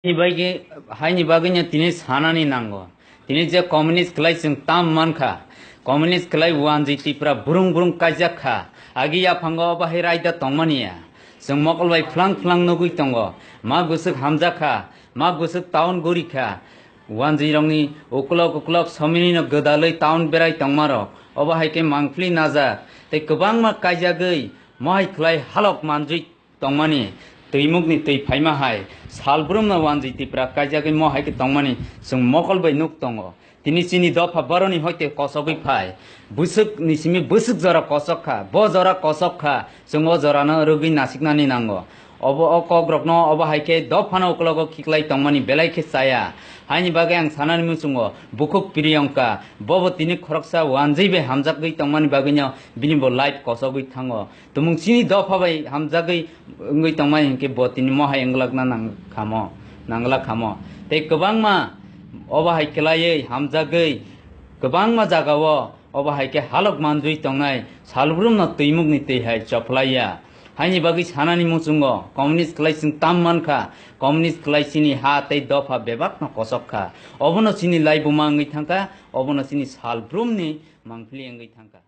이바기 하이니 바기냐 티니 사나니 난거 티니 제 커뮤니스트 클라이 땀 많카 커뮤니스트 클라이 우안지 티프라 부릉부릉 까자카 아기야 방거바 헤라이다 똥마니야 성 먹을바이 플랑플랑 노구이 똥거 마 구석 함자카 마 구석 타운 고리카 우안지랑니 오클럭 서민이너 거달의 타운 베라이 똥마로 어바 하이케 망플리 나자 테 그방마 까자거이 마이 클라이 할옥 만주이 똥마니 tùy tùy phải mà hay salbrum na wanji ti pra kaja ke mo hay ke tongmani sung mokol bai nuk tongo tini sini do pha baroni hoite kosogui phai busuk ni simi busuk jara kosok kha bo jara kosok kha sung o jara na rugi nasikna ni nango obo okogrokno obo hay ke do phana oklogo khiklai tongmani belai ke saya haini bage ang sanani musungo bukuk piriyongka bobo tini khoroksa wanji be hamjakgui tongmani bagenya bini bo light kosogui thango tumung sini do pha bai hamjakgui ngui tongmani ke bo tini mo hay englakna nangla khamo te kobangma obo hay kelai hamjakgui kobangma jagao obo hay ke halok manjui tongnai salbrum na tuimuk ni te hay choplaya हाइनि बागै सानानि मुसुंगो कम्युनिस्ट क्लाइसिं ताममानखा कम्युनिस्ट क्लाइसिनि हा तै दफा बेबाक न कसबखा अबनो सिनि लाइबुमा अंगै थांका अबनो सिनि सालब्रुमनि मांफ्लि अंगै थांका